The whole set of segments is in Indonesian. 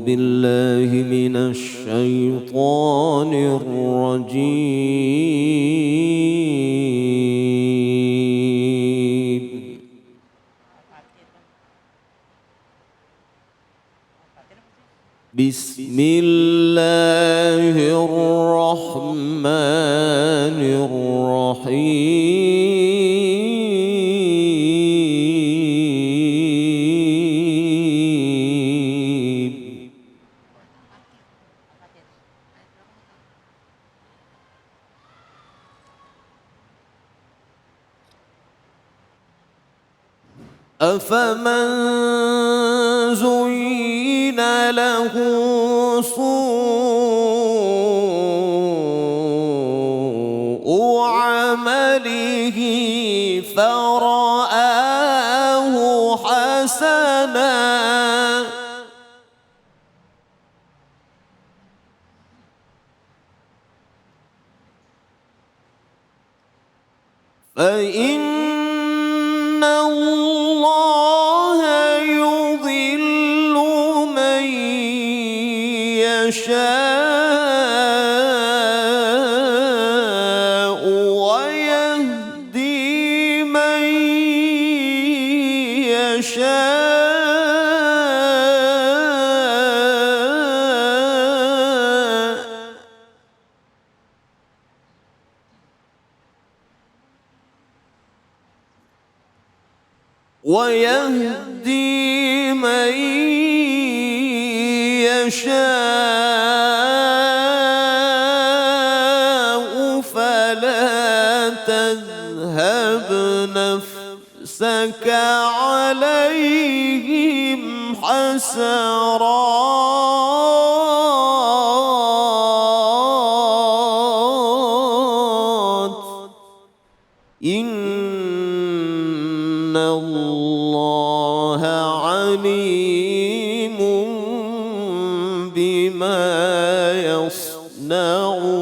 بالله من الشيطان الرجيم. بسم الله الرحمن الرحيم. أفمن زين له سوء عمله فرآه حسنا فإن الله يضل من يشاء ويهدي من يشاء فلا تذهب نفسك عليهم حسرات إن الله عليم بما يصنعون.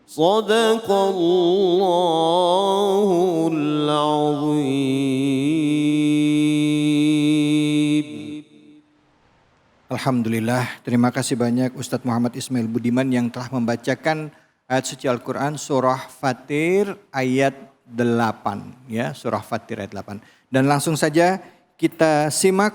صدق الله العظيم. Alhamdulillah, terima kasih banyak Ustadz Muhammad Ismail Budiman yang telah membacakan ayat suci Al-Quran surah Fatir ayat 8. Ya, surah Fatir ayat 8. Dan langsung saja kita simak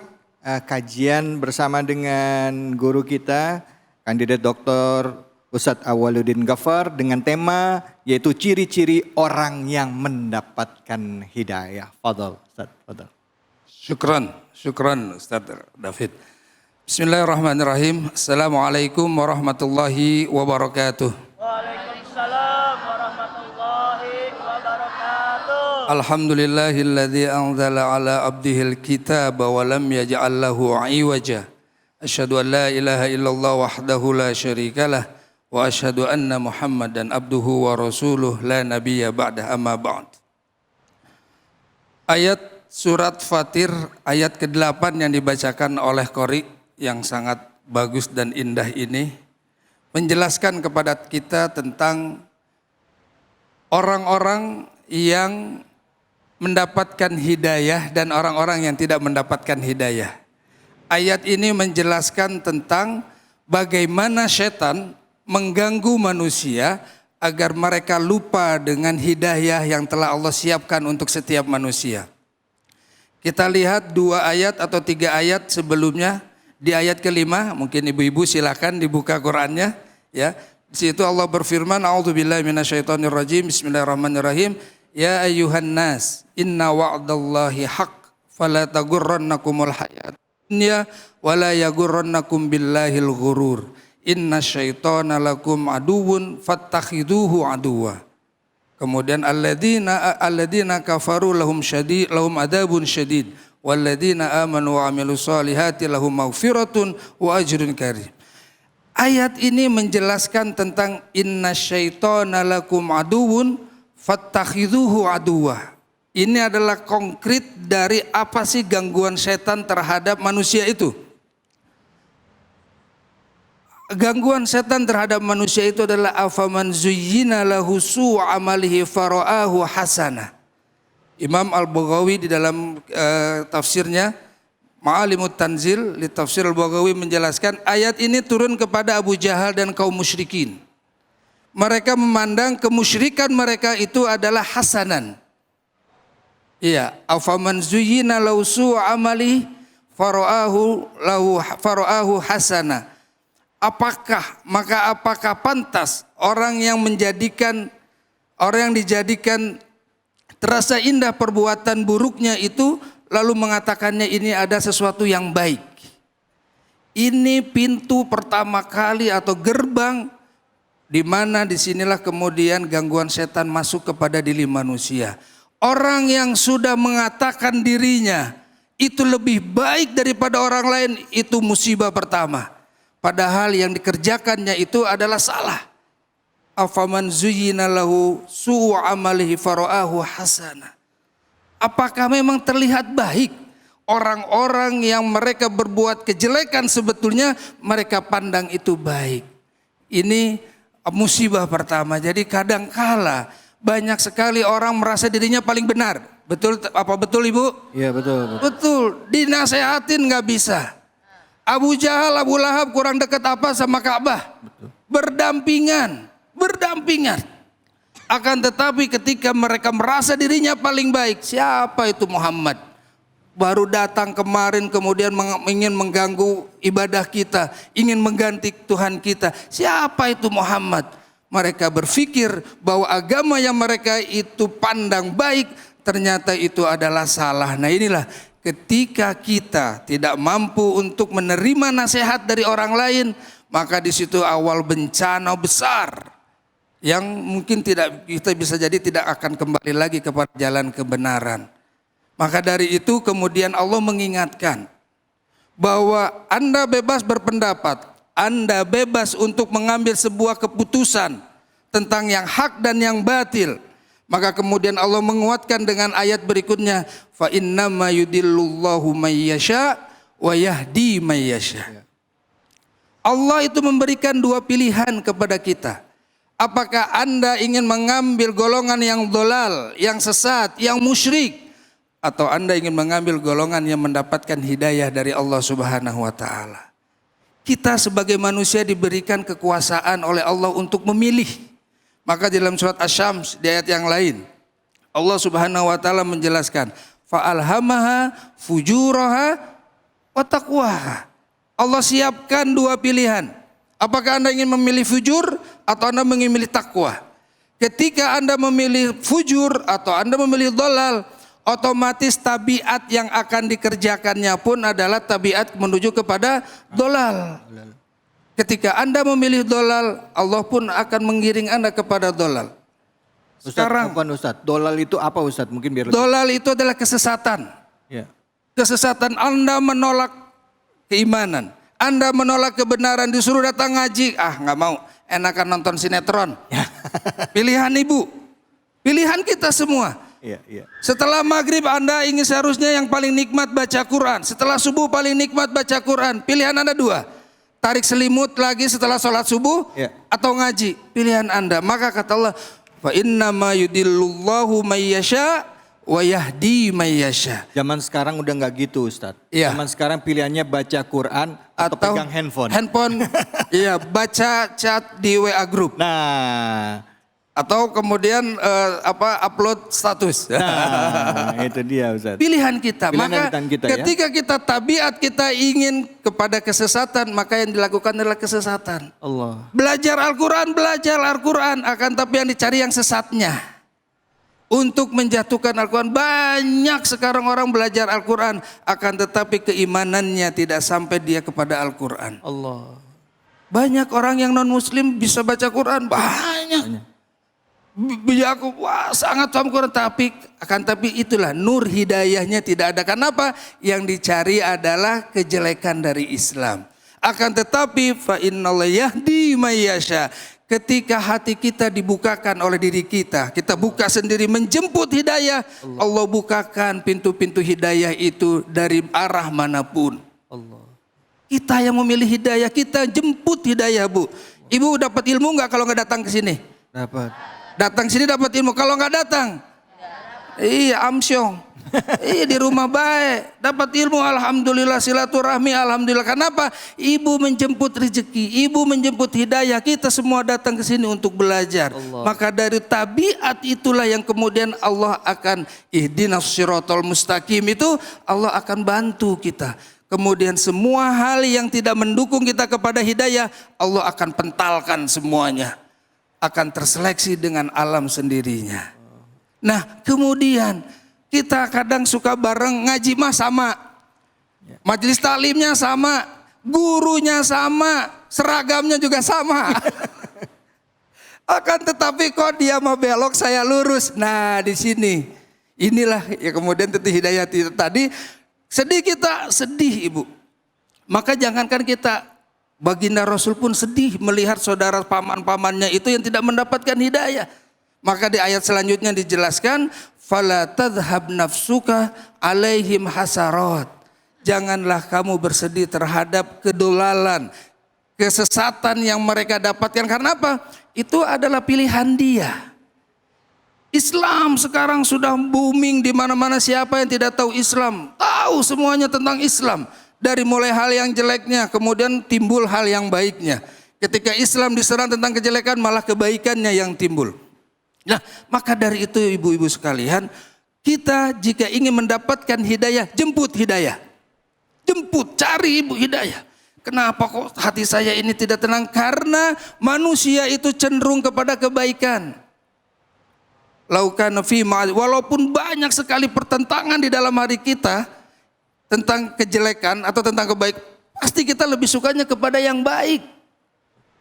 kajian bersama dengan guru kita, kandidat doktor Ustadz Awaluddin Ghaffar dengan tema yaitu ciri-ciri orang yang mendapatkan hidayah. Fadhal Ustadz, fadhal. Syukran Ustadz David. Bismillahirrahmanirrahim. Assalamualaikum warahmatullahi wabarakatuh. Waalaikumsalam warahmatullahi wabarakatuh. Alhamdulillahilladzi anzala ala abdihil kitaba wa lam yaj'al lahu 'iwaja. Asyhadu an la ilaha illallah wahdahu la syarikalah wa asyhadu anna Muhammadan abduhu wa rasuluh la nabiyya ba'dah, amma ba'd. Ayat surat Fatir ayat ke-8 yang dibacakan oleh qori yang sangat bagus dan indah ini menjelaskan kepada kita tentang orang-orang yang mendapatkan hidayah dan orang-orang yang tidak mendapatkan hidayah. Ayat ini menjelaskan tentang bagaimana setan mengganggu manusia agar mereka lupa dengan hidayah yang telah Allah siapkan untuk setiap manusia. Kita lihat 2 ayat atau 3 ayat sebelumnya. Di ayat ke-5, mungkin ibu-ibu silakan dibuka Qur'annya, ya. Di situ Allah berfirman, A'udzubillahi minasyaitonirrajim. Bismillahirrahmanirrahim. Ya ayyuhan nas, inna wa'dallahi haqq, fala tagurrannakumul hayat dunya wala yagurrannakum billahil ghurur. Inna syaitana lakum aduwwun fattakhiduhu aduwwa. Kemudian alladzina kafaru lahum adabun syadid. Walladzina amanu wa amilus solihati lahum maghfiratun wa ajrun karim. Ayat ini menjelaskan tentang inna syaitana lakum aduwwun fattakhidhuhu aduwwa. Ini adalah konkret dari apa sih gangguan setan terhadap manusia itu. Gangguan setan terhadap manusia itu adalah afaman zuyyina lahu su'u amalihi fara'ahu hasanah. Imam Al-Baghawi di dalam tafsirnya Ma'alimut Tanzil li Tafsir Al-Baghawi menjelaskan ayat ini turun kepada Abu Jahal dan kaum musyrikin. Mereka memandang kemusyrikan mereka itu adalah hasanan. Iya, afaman zuyyina lahu su'u amali fara'ahu hasana. Apakah pantas orang yang dijadikan terasa indah perbuatan buruknya itu lalu mengatakannya ini ada sesuatu yang baik. Ini pintu pertama kali atau gerbang di mana disinilah kemudian gangguan setan masuk kepada diri manusia. Orang yang sudah mengatakan dirinya itu lebih baik daripada orang lain, itu musibah pertama. Padahal yang dikerjakannya itu adalah salah. Afaman zuyyina lahu su'u amalihi fara'ahu hasana. Apakah memang terlihat baik orang-orang yang mereka berbuat kejelekan sebetulnya mereka pandang itu baik. Ini musibah pertama. Jadi kadangkala banyak sekali orang merasa dirinya paling benar. Betul apa betul Ibu? Iya betul. Betul. Dinasehatin nggak bisa. Abu Jahal, Abu Lahab kurang dekat apa sama Ka'bah? Berdampingan. Akan tetapi ketika mereka merasa dirinya paling baik, siapa itu Muhammad? Baru datang kemarin kemudian ingin mengganggu ibadah kita, ingin mengganti Tuhan kita. Siapa itu Muhammad? Mereka berpikir bahwa agama yang mereka itu pandang baik ternyata itu adalah salah. Nah inilah ketika kita tidak mampu untuk menerima nasihat dari orang lain, maka di situ awal bencana besar yang mungkin kita bisa jadi tidak akan kembali lagi kepada jalan kebenaran. Maka dari itu kemudian Allah mengingatkan bahwa Anda bebas berpendapat, Anda bebas untuk mengambil sebuah keputusan tentang yang hak dan yang batil. Maka kemudian Allah menguatkan dengan ayat berikutnya, fa innama yudillullahu may yasha wa yahdi may yasha. Allah itu memberikan dua pilihan kepada kita. Apakah Anda ingin mengambil golongan yang dolal, yang sesat, yang musyrik, atau Anda ingin mengambil golongan yang mendapatkan hidayah dari Allah Subhanahu wa taala? Kita sebagai manusia diberikan kekuasaan oleh Allah untuk memilih. Maka di dalam surat Asy-Syams di ayat yang lain Allah Subhanahu wa taala menjelaskan fa'alhamaha fujuraha wa taqwaha. Allah siapkan dua pilihan. Apakah Anda ingin memilih fujur atau Anda ingin memilih takwa? Ketika Anda memilih fujur atau Anda memilih dolal, otomatis tabiat yang akan dikerjakannya pun adalah tabiat menuju kepada dolal. Ketika Anda memilih dolal, Allah pun akan menggiring Anda kepada dolal. Sekarang, Ustaz, dolal itu apa Ustaz? Mungkin biar dolal itu adalah kesesatan. Ya. Kesesatan Anda menolak keimanan. Anda menolak kebenaran, disuruh datang ngaji. Ah nggak mau, enakan nonton sinetron. Pilihan Ibu, pilihan kita semua. Iya. Setelah maghrib Anda ingin seharusnya yang paling nikmat baca Quran. Setelah subuh paling nikmat baca Quran. Pilihan Anda dua. Tarik selimut lagi setelah sholat subuh atau ngaji. Pilihan Anda. Maka kata Allah, fa innama yudillullahu may yasha wa yahdi may yasha. Zaman sekarang udah nggak gitu Ustaz. Iya. Zaman sekarang pilihannya baca Quran atau pegang handphone. Iya, baca chat di WA group. Nah, Atau kemudian upload status. nah itu dia Ustaz. Pilihan kita. Pilihan Maka kita, ketika kita tabiat kita ingin kepada kesesatan, maka yang dilakukan adalah kesesatan. Allah. Belajar Al-Quran, akan tapi yang dicari yang sesatnya. Untuk menjatuhkan Al-Quran, banyak sekarang orang belajar Al-Quran, akan tetapi keimanannya tidak sampai dia kepada Al-Quran. Allah. Banyak orang yang non-muslim bisa baca Quran, banyak. Aku sangat paham Quran, tapi itulah nur hidayahnya tidak ada. Kenapa? Yang dicari adalah kejelekan dari Islam. Akan tetapi fa innallaha yahdi may yasha. Ketika hati kita dibukakan oleh diri kita, kita buka sendiri menjemput hidayah, Allah bukakan pintu-pintu hidayah itu dari arah manapun. Allah. Kita yang memilih hidayah, kita jemput hidayah, Bu. Ibu dapat ilmu nggak kalau nggak datang ke sini? Dapat. Datang sini dapat ilmu. Kalau nggak datang, Iya, amsyong. Iya, di rumah baik, dapat ilmu alhamdulillah, silaturahmi alhamdulillah. Kenapa? Ibu menjemput rezeki, ibu menjemput hidayah. Kita semua datang ke sini untuk belajar. Maka dari tabiat itulah yang kemudian Allah akan ihdinas siratal mustaqim, itu Allah akan bantu kita. Kemudian semua hal yang tidak mendukung kita kepada hidayah, Allah akan pentalkan semuanya. Akan terseleksi dengan alam sendirinya. Nah, kemudian kita kadang suka bareng ngaji mah sama. Majelis taklimnya sama, gurunya sama, seragamnya juga sama. Akan tetapi kok dia mau belok saya lurus. Nah, di sini inilah ya kemudian tentu hidayah itu tadi. Sedih kita, sedih Ibu. Maka jangankan kita, baginda Rasul pun sedih melihat saudara paman-pamannya itu yang tidak mendapatkan hidayah. Maka di ayat selanjutnya dijelaskan, fala tadhhab nafsuka alaihim hasarat. Janganlah kamu bersedih terhadap kedolalan, kesesatan yang mereka dapatkan. Karena apa? Itu adalah pilihan dia. Islam sekarang sudah booming di mana-mana. Siapa yang tidak tahu Islam? Tahu semuanya tentang Islam. Dari mulai hal yang jeleknya, kemudian timbul hal yang baiknya. Ketika Islam diserang tentang kejelekan, malah kebaikannya yang timbul. Nah, maka dari itu ibu-ibu sekalian, kita jika ingin mendapatkan hidayah, jemput hidayah. Jemput, cari ibu hidayah. Kenapa kok hati saya ini tidak tenang? Karena manusia itu cenderung kepada kebaikan. Laukana fi walaupun banyak sekali pertentangan di dalam hari kita tentang kejelekan atau tentang kebaikan, pasti kita lebih sukanya kepada yang baik.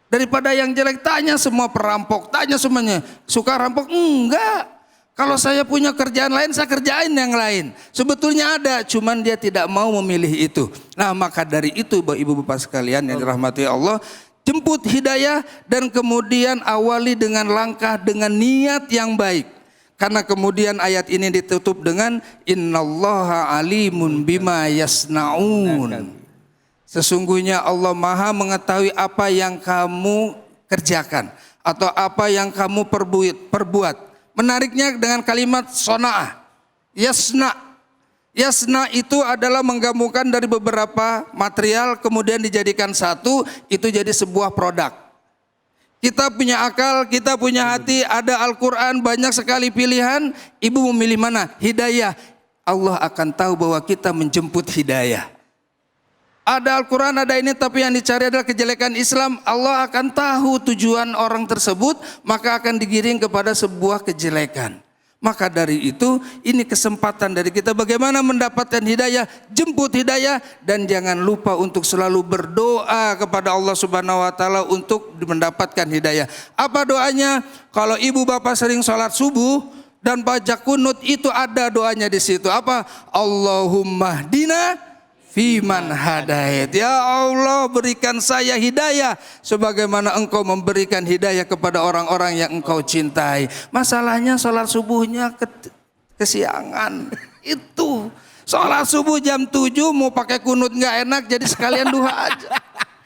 Daripada yang jelek. Tanya semua perampok, tanya semuanya, suka rampok? Enggak. Kalau saya punya kerjaan lain, saya kerjain yang lain. Sebetulnya ada, cuman dia tidak mau memilih itu. Nah, maka dari itu ibu bapak sekalian yang dirahmati Allah, jemput hidayah dan kemudian awali dengan langkah dengan niat yang baik. Karena kemudian ayat ini ditutup dengan innallaha alimun bima yasnaun. Sesungguhnya Allah Maha mengetahui apa yang kamu kerjakan atau apa yang kamu perbuat. Menariknya dengan kalimat sona'ah. Yasna. Yasna itu adalah menggabungkan dari beberapa material kemudian dijadikan satu, itu jadi sebuah produk. Kita punya akal, kita punya hati, ada Al-Quran, banyak sekali pilihan. Ibu memilih mana? Hidayah. Allah akan tahu bahwa kita menjemput hidayah. Ada Al-Quran, ada ini, tapi yang dicari adalah kejelekan Islam. Allah akan tahu tujuan orang tersebut, maka akan digiring kepada sebuah kejelekan. Maka dari itu, ini kesempatan dari kita bagaimana mendapatkan hidayah, jemput hidayah, dan jangan lupa untuk selalu berdoa kepada Allah Subhanahu wa Ta'ala untuk mendapatkan hidayah. Apa doanya? Kalau ibu bapak sering sholat subuh dan baca kunut, itu ada doanya di situ. Apa? Allahumma hdina fiman hadait. Ya Allah, berikan saya hidayah sebagaimana engkau memberikan hidayah kepada orang-orang yang engkau cintai. Masalahnya sholat subuhnya kesiangan. Itu sholat subuh jam 7 mau pakai kunut nggak enak, jadi sekalian duha aja.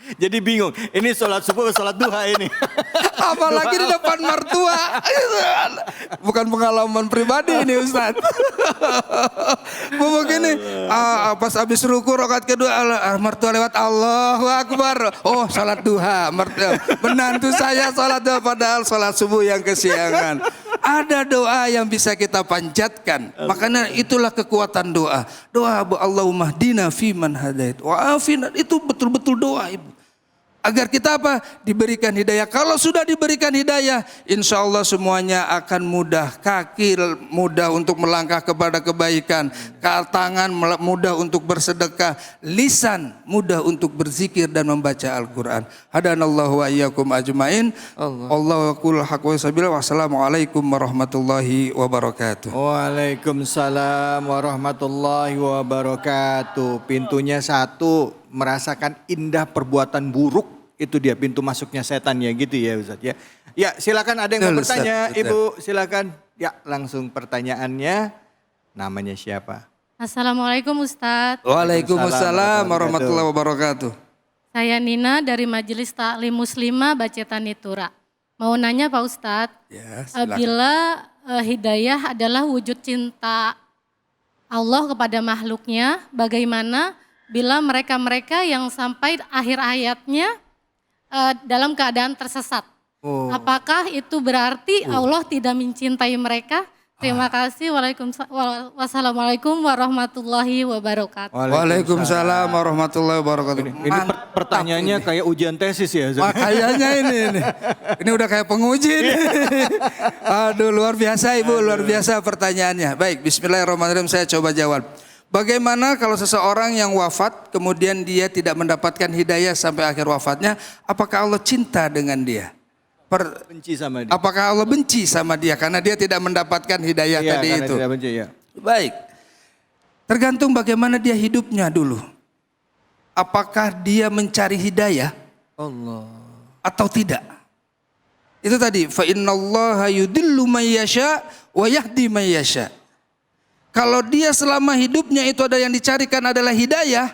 Jadi bingung, ini sholat subuh atau sholat duha ini? Apalagi di depan mertua. Bukan pengalaman pribadi ini Ustaz. Begini, pas habis ruku rakaat kedua, mertua lewat, Allahu Akbar. Oh, sholat duha. Menantu saya sholat duha padahal sholat subuh yang kesiangan. Ada doa yang bisa kita panjatkan. Makanya itulah kekuatan doa. Doa Allahumma hdina fiman hadait wa afina, itu betul-betul doa ibu. Agar kita apa? Diberikan hidayah. Kalau sudah diberikan hidayah, insya Allah semuanya akan mudah. Kaki mudah untuk melangkah kepada kebaikan. Tangan mudah untuk bersedekah. Lisan mudah untuk berzikir dan membaca Al-Quran. Hadanallahu wa iyyakum ajmain. Allahu aqul haqqa wa sabila. Wassalamualaikum warahmatullahi wabarakatuh. Waalaikumsalam warahmatullahi wabarakatuh. Pintunya satu, merasakan indah perbuatan buruk, itu dia pintu masuknya setan ya, gitu ya Ustaz ya. Ya, silakan, ada yang mau bertanya, Ibu, silakan. Ya, langsung pertanyaannya. Namanya siapa? Assalamualaikum Ustadz. Waalaikumsalam warahmatullahi wabarakatuh. Saya Nina dari Majelis Taklim Muslimah Bacetan Nitura. Mau nanya Pak Ustadz, Ya, silakan. bila hidayah adalah wujud cinta Allah kepada makhluknya. Bagaimana bila mereka-mereka yang sampai akhir hayatnya dalam keadaan tersesat. Apakah itu berarti Allah tidak mencintai mereka? Terima kasih. Wassalamualaikum warahmatullahi wabarakatuh. Waalaikumsalam warahmatullahi wabarakatuh. Ini pertanyaannya kayak ujian tesis ya. Wah, kayaknya ini. Ini udah kayak penguji nih. Aduh, luar biasa Ibu, luar biasa pertanyaannya. Baik, bismillahirrahmanirrahim, saya coba jawab. Bagaimana kalau seseorang yang wafat kemudian dia tidak mendapatkan hidayah sampai akhir wafatnya, apakah Allah cinta dengan dia? Benci sama dia. Apakah Allah benci sama dia karena dia tidak mendapatkan hidayah tadi karena itu? tidak benci, ya. Baik. Tergantung bagaimana dia hidupnya dulu. Apakah dia mencari hidayah Allah atau tidak? Itu tadi, fa innallaha yudillu may yasha wa yahdi may yasha. Kalau dia selama hidupnya itu ada yang dicarikan adalah hidayah,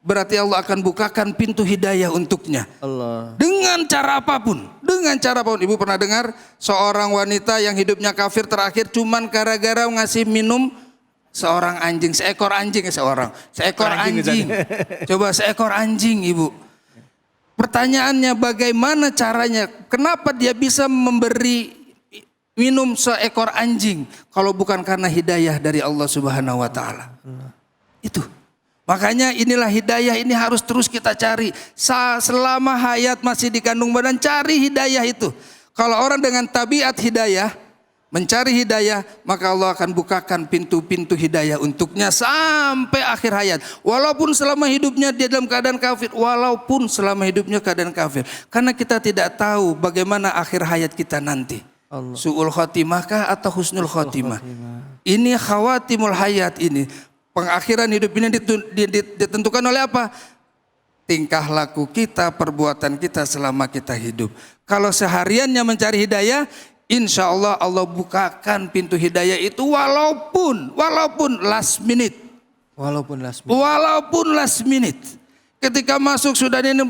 berarti Allah akan bukakan pintu hidayah untuknya. Allah. Dengan cara apapun. Dengan cara apapun. Ibu pernah dengar seorang wanita yang hidupnya kafir terakhir cuman gara-gara ngasih minum seekor anjing. Seekor anjing. Coba seekor anjing Ibu. Pertanyaannya bagaimana caranya? Kenapa dia bisa memberi minum seekor anjing kalau bukan karena hidayah dari Allah Subhanahu wa taala? Itu. Makanya inilah hidayah ini harus terus kita cari. Selama hayat masih di kandung badan, cari hidayah itu. Kalau orang dengan tabiat hidayah, mencari hidayah, maka Allah akan bukakan pintu-pintu hidayah untuknya sampai akhir hayat. Walaupun selama hidupnya dia dalam keadaan kafir. Walaupun selama hidupnya keadaan kafir. Karena kita tidak tahu bagaimana akhir hayat kita nanti. Su'ul khotimahkah atau husnul khotimah. Ini khawatimul hayat ini. Pengakhiran hidup ini ditentukan oleh apa? Tingkah laku kita, perbuatan kita selama kita hidup. Kalau sehariannya mencari hidayah, insya Allah Allah bukakan pintu hidayah itu walaupun last minute. Walaupun last minute. Ketika masuk sudah ini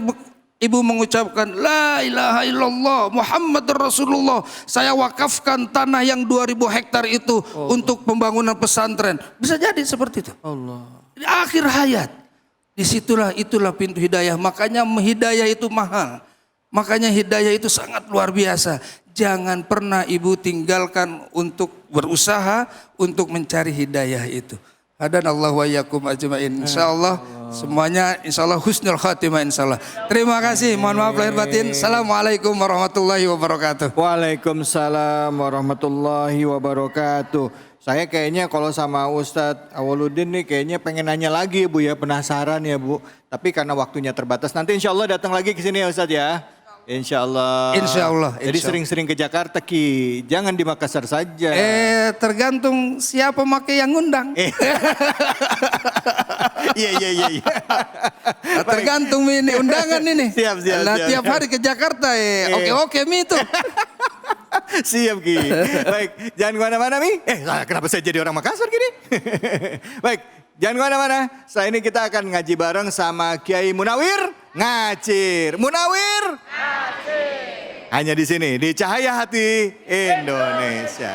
Ibu mengucapkan la ilaha illallah Muhammadur Rasulullah. Saya wakafkan tanah yang 2000 hektar itu untuk pembangunan pesantren. Bisa jadi seperti itu. Allah. Di akhir hayat. Itulah pintu hidayah. Makanya hidayah itu mahal. Makanya hidayah itu sangat luar biasa. Jangan pernah Ibu tinggalkan untuk berusaha untuk mencari hidayah itu. Hadanallahu wa iyyakum ajmain. Insyaallah semuanya insyaallah husnul khatimah insyaallah. Terima kasih. Mohon maaf lahir batin. Assalamualaikum warahmatullahi wabarakatuh. Waalaikumsalam warahmatullahi wabarakatuh. Saya kayaknya kalau sama Ustadz Awwaluddin nih kayaknya pengen nanya lagi Bu ya, penasaran ya Bu. Tapi karena waktunya terbatas nanti insya Allah datang lagi ke sini ya Ustadz ya. Insya Allah. Insya Allah. Jadi sering-sering ke Jakarta Ki, jangan di Makassar saja. Tergantung siapa makai yang ngundang. Iya. Tergantung ini undangan ini. Siap. Tiap hari ke Jakarta oke Mi itu. Siap Ki. Baik, jangan kemana-mana Mi. Kenapa saya jadi orang Makassar gini? Baik, jangan kemana-mana. Setelah ini kita akan ngaji bareng sama Kiai Munawir Ngacir. Munawir Ngacir. Hanya di sini, di Cahaya Hati Indonesia.